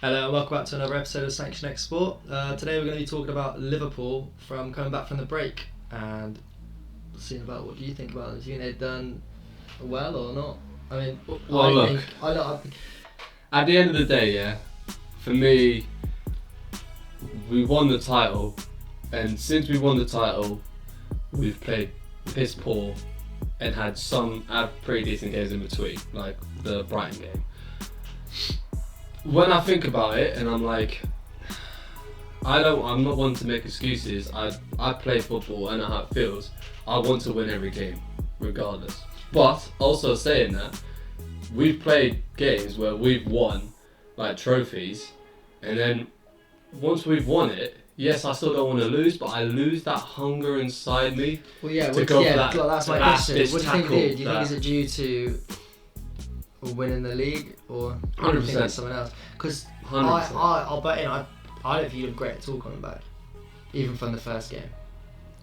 Hello and welcome back to another episode of Sanction X Sport. Today we're going to be talking about Liverpool from coming back from the break and seeing about what do you think about them. Do you think they've done well or not? I mean, At the end of the day, yeah, for me, we won the title, and since we won the title, we've played piss poor and had some pretty decent games in between, like the Brighton game. When I think about it, and I'm like, I'm not one to make excuses. I play football, I know how it feels. I want to win every game, regardless. But also saying that, we've played games where we've won, like trophies, and then once we've won it, yes, I still don't want to lose, but I lose that hunger inside me. Well, yeah, to go for that's my question. What do you think? Do you think that. Is it due to winning the league or 100%. Someone else? Because 100%. I'll bet in. I don't think you look great at all coming back, even from the first game.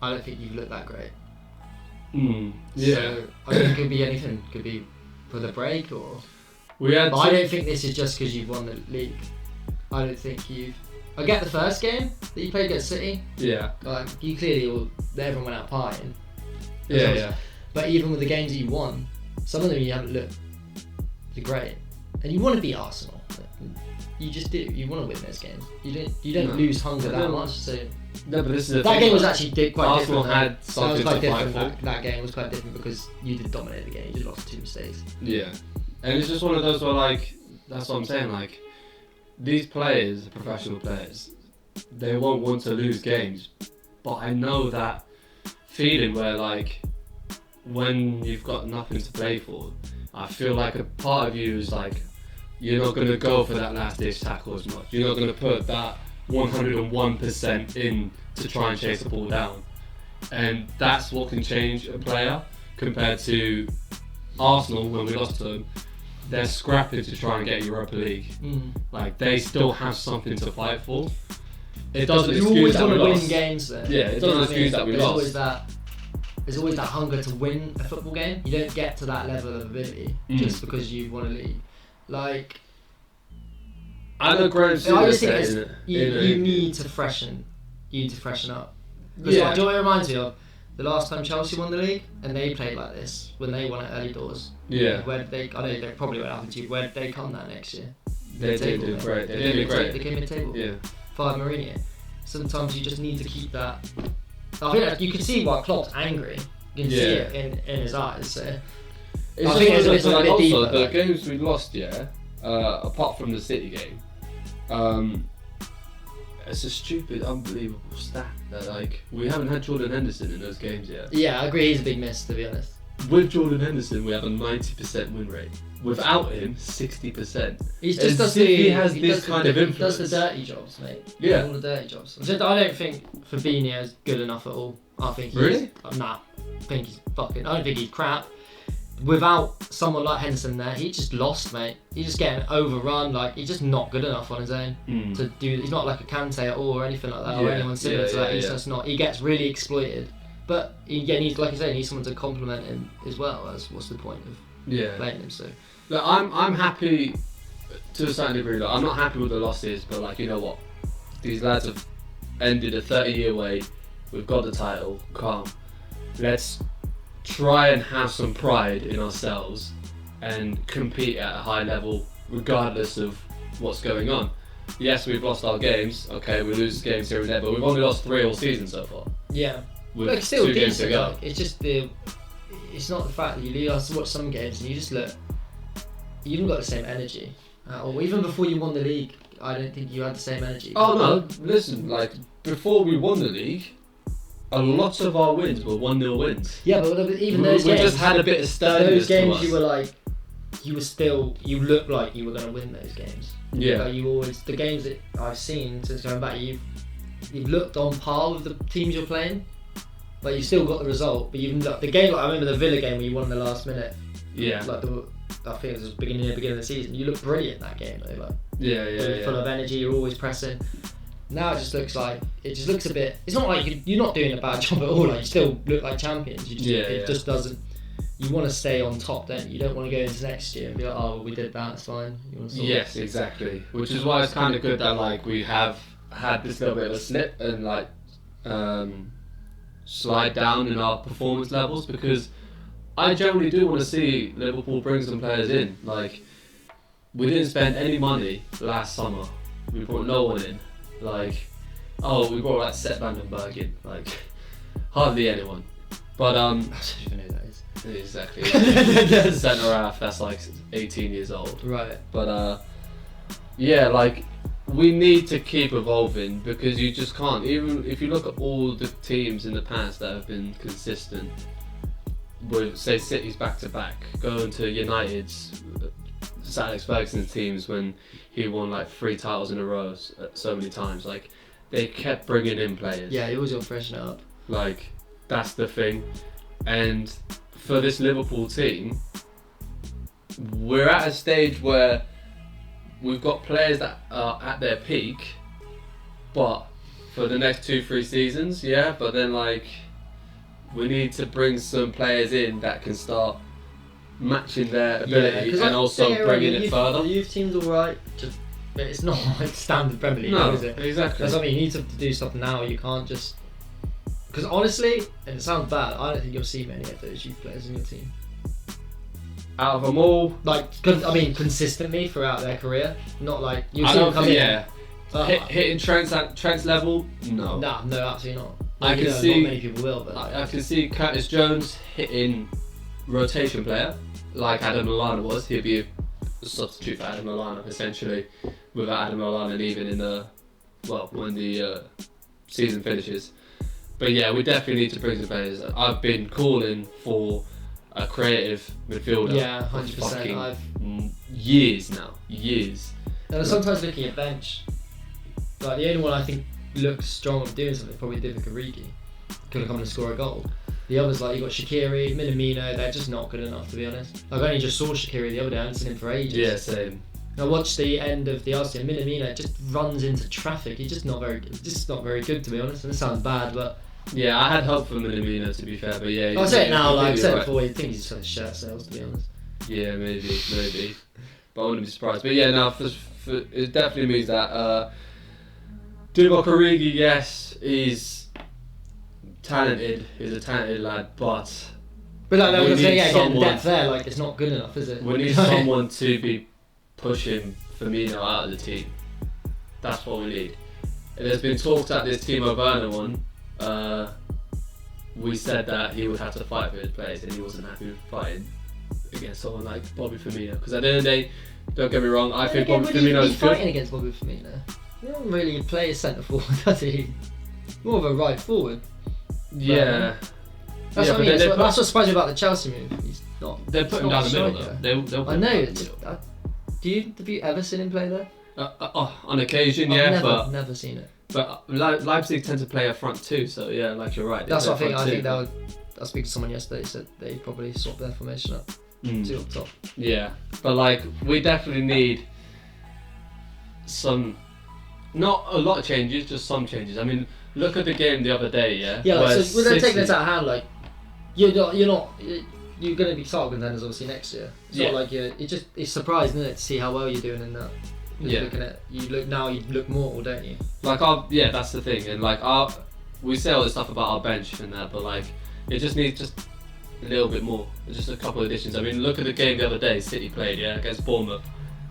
I don't think you've looked that great. Yeah. So I think it could be anything. Could be for the break or. But I don't think this is just because you've won the league. I don't think you've. I get the first game that you played against City. Yeah. Like you clearly everyone went out partying. Yeah. But even with the games that you won, some of them you haven't looked great, and you want to beat Arsenal. You just do. You want to win those games. You don't lose hunger that much. So No, but this is that game was actually quite Arsenal different. had something to fight for. That game was quite different because you did dominate the game. You just lost 2 mistakes. Yeah, and it's just one of those where, like, that's what I'm saying. Like, these players, professional players, they won't want to lose games, but I know that feeling where, like, when you've got nothing to play for, I feel like a part of you is like, you're not going to go for that last ditch tackle as much. You're not going to put that 101% in to try and chase the ball down. And that's what can change a player compared to Arsenal when we lost to them. They're scrapping to try and get Europa League. Like, they still have something to fight for. It doesn't excuse that we lost. Win games then. Yeah, it doesn't excuse that we lost. There's always that hunger to win a football game. You don't get to that level of ability just because you've won a league. Like, I know Graham I just think you need to freshen. You need to freshen up. Because do you know what it reminds me of? The last time Chelsea won the league, and they played like this when they won it early doors. Yeah. Where they probably went up to you. Where they come that next year? They did great. They did great. They came mid-table. Yeah. 5 Mourinho. Sometimes you just need to keep that. I think you can see why Klopp's angry. You can see it in his eyes. So. It's I think it's a bit also deeper. the games we lost, apart from the City game, it's a stupid, unbelievable stat that, like, we haven't had Jordan Henderson in those games yet. Yeah, I agree. He's a big miss, to be honest. With Jordan Henderson, we have a 90% win rate. Without him, 60%. He just does he has this kind of influence. He does the dirty jobs, mate. Yeah. All the dirty jobs. I don't think Fabinho is good enough at all. I think Really? Nah. I think he's fucking. I don't think he's crap. Without someone like Henderson there, he just lost, mate. He's just getting overrun. Like, he's just not good enough on his own to do. He's not like a Kante at all or anything like that, or anyone similar to that. He's just not. He gets really exploited. But he needs, like I say, he needs someone to complement him as well. As what's the point of playing him? So. Look, I'm happy to a certain degree. Like, I'm not happy with the losses, but, like, you know what? These lads have ended a 30-year wait. We've got the title. Calm. Let's try and have some pride in ourselves and compete at a high level, regardless of what's going on. Yes, we've lost our games. Okay, we lose games here and there, but we've only lost 3 all season so far. Yeah. With Look, still 2 games to decent. go. Like, it's just it's not the fact that you leave us to watch some games and you just look. You haven't got the same energy. Or even before you won the league, I don't think you had the same energy. Oh no! Listen, like, before we won the league, a lot of our wins were 1-0 wins. Yeah, but even those we games, just had a bit of sturdiness. Those games, to us. you looked like you were going to win those games. Yeah. Like, the games that I've seen since going back, you've looked on par with the teams you're playing. Like, you still got the result, but the game. Like, I remember the Villa game where you won in the last minute. Yeah. Like I think it was beginning of the season. You looked brilliant that game, though. Like, Yeah. full of energy. You're always pressing. Now it just looks a bit. It's not like you're not doing a bad job at all. Like, you still look like champions. It just doesn't you want to stay on top, don't you? You don't want to go into next year and be like, oh, well, we did that, it's fine. You want to Yes, exactly. Which is why it's kind of good that like we have had this little bit of a slip and like slide down in our performance levels, because I generally do want to see Liverpool bring some players in. Like, we didn't spend any money last summer. We brought no one in. Like, we brought like Sepp Vandenberg in. Like, hardly anyone. But I don't even know who that is. Exactly. Centre half that's like 18 years old. Right. But yeah, like, we need to keep evolving, because you just can't. Even if you look at all the teams in the past that have been consistent, with say City's back to back, going to United's, Sir Alex Ferguson's teams when he won like 3 titles in a row so many times, like they kept bringing in players. Yeah, he always got to freshen it up. Like, that's the thing. And for this Liverpool team, we're at a stage where we've got players that are at their peak, but for the next 2-3 seasons, yeah, but then like we need to bring some players in that can start matching their ability, and also bringing it further. The youth team's alright, but it's not like standard Premier League, no, is it? Exactly. That's what I mean, you need to do stuff now. You can't just, because honestly, and it sounds bad, I don't think you'll see many of those youth players in your team. Out of them all, like, I mean, consistently throughout their career, not like you'll see them come in. Yeah, hitting Trent's level, no. No, absolutely not. I can see not many people will, but I can see Curtis Jones hitting rotation player like Adam Lallana was. He'd be a substitute for Adam Lallana essentially, without Adam Lallana even in the when the season finishes. But yeah, we definitely need to bring some players. I've been calling for a creative midfielder. Yeah, 100%. Years now, years. And sometimes looking at bench, like the only one I think looks strong of doing something probably Divock Origi. Could have come and score a goal. The others, like you got Shaqiri, Minamino, they're just not good enough, to be honest. Like, I only just saw Shaqiri the other day, I haven't seen him for ages. Yeah, same. I watched the end of the Arsenal. Minamino just runs into traffic. He's just not very good, to be honest. And this sounds bad, but yeah, I had hope for Minamino, to be fair, but yeah. I'll say it now, like I said before, I think he's just had shirt sales, to be honest. Yeah, maybe. But I wouldn't be surprised. But yeah, no, it definitely means that Divock Origi, yes, he's talented. He's a talented lad, but like we need getting the depth there, like it's not good enough, is it? We need someone to be pushing Firmino out of the team. That's what we need. And there's been talks at this Timo Werner one. We said that he would have to fight for his place, and he wasn't happy with fighting against someone like Bobby Firmino. Because at the end of the day, don't get me wrong, I think Bobby Firmino is good. Fighting against Bobby Firmino. He doesn't really play as centre forward, does he? More of a right forward. Yeah. That's what I mean. That's what's surprising about the Chelsea move. He's not. They're putting him down the middle though. I know. Have you ever seen him play there? On occasion, yeah, I've never seen it. But Leipzig tend to play a front two, so yeah, like you're right. That's what I think. I think I was speaking to someone yesterday. Said they probably swap their formation up. Two up top. Yeah, but like we definitely need some, not a lot of changes, just some changes. I mean, look at the game the other day, yeah. Yeah, like, so we're taking this out of hand. Like, you're going to be title contenders obviously next year. It's not like it's surprising, isn't it, to see how well you're doing in that. Looking at you look mortal, don't you? Like that's the thing, and like we say all this stuff about our bench and that, but like it just needs just a little bit more, just a couple of additions. I mean, look at the game the other day City played, against Bournemouth.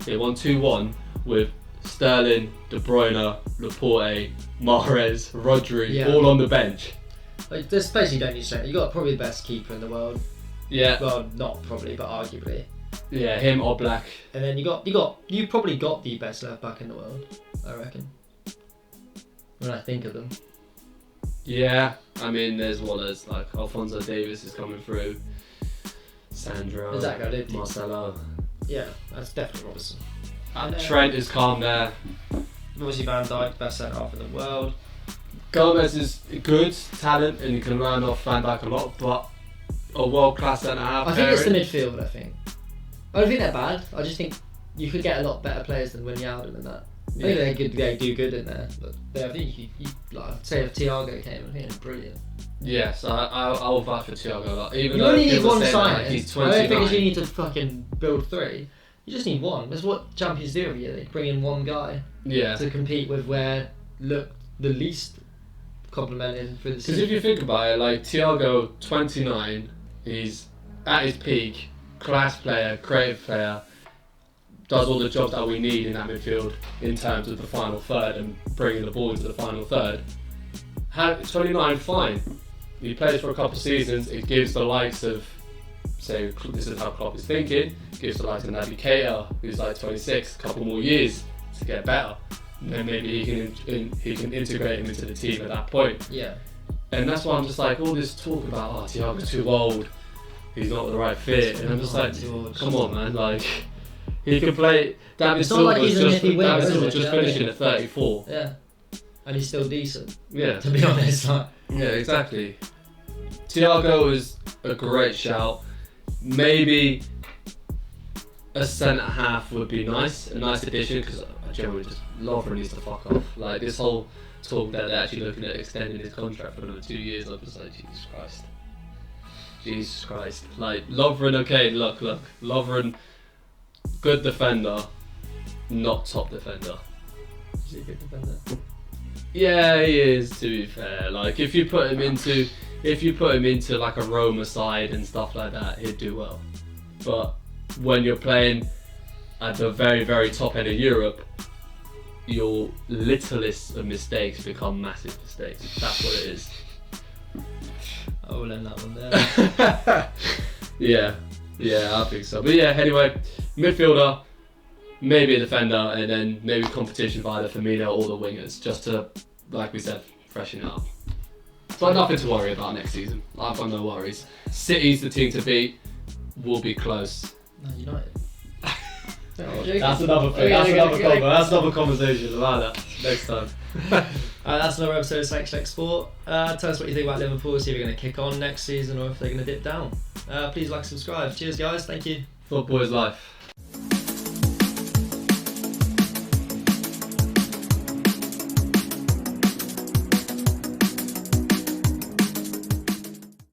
They won 2-1 with Sterling, De Bruyne, Laporte, Mahrez, Rodri, all on the bench. Like, this place you don't need strength. You got probably the best keeper in the world. Yeah. Well, not probably, but arguably. Yeah, him or Black. And then you probably got the best left back in the world, I reckon. When I think of them. Yeah, I mean, there's like Alphonso Davies is coming through, Sandro, Marcelo. Yeah, that's definitely Robertson. Trent is calm there. Obviously Van Dijk, best centre half in the world. Gomez is good talent and you can learn off Van Dijk a lot, but a world class centre half. I think it's the midfield. I don't think they're bad. I just think you could get a lot better players than Wijnaldum and that. I think they do good in there, but I think you like say if Thiago came, I think it's brilliant. Yes, I'll vouch for Thiago. Like, even You though only need people one say that, signing. like, he's I don't 29. think you need to fucking build 3. You just need one. That's what champions do every year. They bring in one guy Yeah. to compete with where look the least complimented for the Because if you think about it, like Thiago, 29, he's at his peak, class player, creative player, does all the jobs that we need in that midfield in terms of the final third and bringing the ball into the final third. 29, fine. He plays for a couple of seasons. It gives the likes of, say, this is how Klopp is thinking. Gives the likes of Naby Keita, who's like 26, a couple more years to get better. And then maybe he can integrate him into the team at that point. Yeah. And that's why I'm just like, all this talk about, oh, Thiago's too old, he's not the right fit. And I'm just like, come on, man, like, he can play. David It's not like he's a nippy winger, is it? just finishing at 34. Yeah. And he's still decent. Yeah. To be honest, like. Yeah, exactly. Thiago is a great shout. Maybe a centre half would be nice, a nice addition, because I generally just Lovren needs to fuck off. Like this whole talk that they're actually looking at extending his contract for another 2 years, I'm just like, Jesus Christ. Like Lovren, okay, look, Lovren, good defender, not top defender. Is he a good defender? Yeah, he is, to be fair. Like if you put him into like a Roma side and stuff like that, he'd do well. But when you're playing at the very, very top end of Europe, your littlest of mistakes become massive mistakes. That's what it is. I will end that one there. Yeah, I think so. But yeah, anyway, midfielder, maybe a defender, and then maybe competition for either Firmino or the wingers, just to, like we said, freshen it up. But nothing to worry about next season. I've got no worries. City's the team to beat. We'll be close. No, United. That's another thing. That's another conversation about that next time. That's another episode of Select Sport. Tell us what you think about Liverpool. See if they're going to kick on next season or if they're going to dip down. Please like, subscribe. Cheers, guys. Thank you. Football is life.